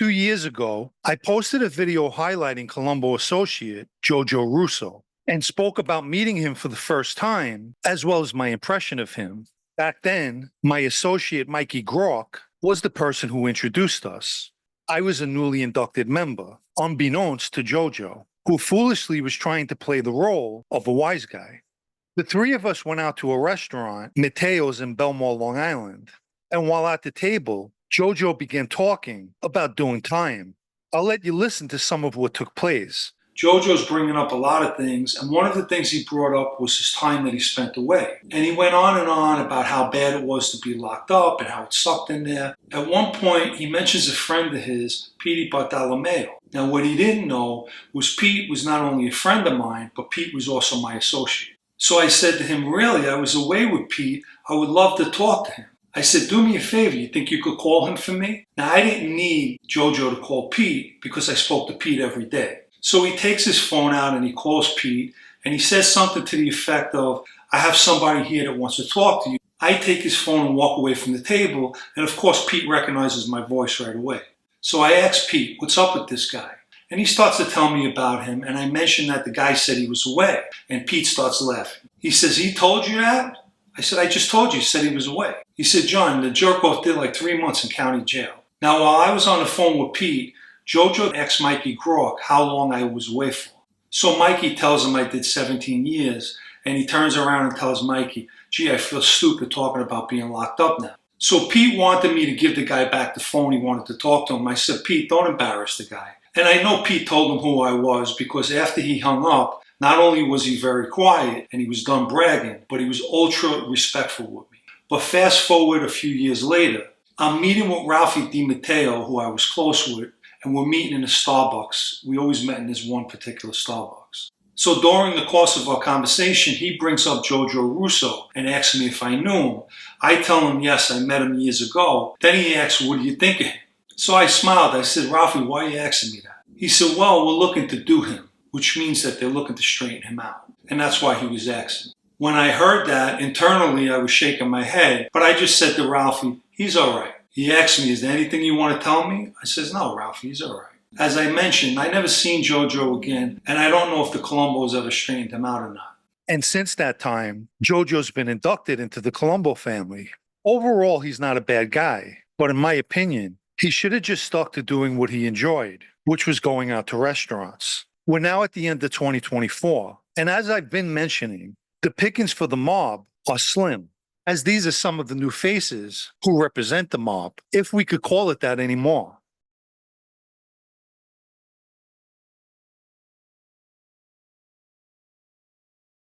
2 years ago, I posted a video highlighting Colombo associate Jo-Jo Russo and spoke about meeting him for the first time, as well as my impression of him. Back then, my associate Mikey Grok was the person who introduced us. I was a newly inducted member, unbeknownst to JoJo, who foolishly was trying to play the role of a wise guy. The three of us went out to a restaurant, Mateo's in Belmore, Long Island, and while at the table, JoJo began talking about doing time. I'll let you listen to some of what took place. JoJo's bringing up a lot of things, and one of the things he brought up was his time that he spent away. And he went on and on about how bad it was to be locked up and how it sucked in there. At one point, he mentions a friend of his, Pete Bartolomeo. Now, what he didn't know was Pete was not only a friend of mine, but Pete was also my associate. So I said to him, really, I was away with Pete. I would love to talk to him. I said, do me a favor, you think you could call him for me? Now, I didn't need JoJo to call Pete because I spoke to Pete every day. So he takes his phone out and he calls Pete and he says something to the effect of, I have somebody here that wants to talk to you. I take his phone and walk away from the table, and of course Pete recognizes my voice right away. So I ask Pete, what's up with this guy? And he starts to tell me about him, and I mention that the guy said he was away, and Pete starts laughing. He says, he told you that? I said, I just told you, he said he was away. He said, John, the jerk-off did like 3 months in county jail. Now, while I was on the phone with Pete, JoJo asked Mikey Grok how long I was away for. So Mikey tells him I did 17 years, and he turns around and tells Mikey, gee, I feel stupid talking about being locked up now. So Pete wanted me to give the guy back the phone. He wanted to talk to him. I said, Pete, don't embarrass the guy. And I know Pete told him who I was because after he hung up, not only was he very quiet and he was done bragging, but he was ultra respectful with me. But fast forward a few years later, I'm meeting with Ralphie DiMatteo, who I was close with, and we're meeting in a Starbucks. We always met in this one particular Starbucks. So during the course of our conversation, he brings up Jo-Jo Russo and asks me if I knew him. I tell him, yes, I met him years ago. Then he asks, what do you think of him? So I smiled. I said, Ralphie, why are you asking me that? He said, well, we're looking to do him, which means that they're looking to straighten him out. And that's why he was asking. When I heard that, internally I was shaking my head, but I just said to Ralphie, he's all right. He asked me, is there anything you want to tell me? I says, no, Ralphie, he's all right. As I mentioned, I never seen JoJo again, and I don't know if the Colombos ever straightened him out or not. And since that time, JoJo's been inducted into the Colombo family. Overall, he's not a bad guy, but in my opinion, he should have just stuck to doing what he enjoyed, which was going out to restaurants. We're now at the end of 2024, and as I've been mentioning, the pickings for the mob are slim, as these are some of the new faces who represent the mob, if we could call it that anymore.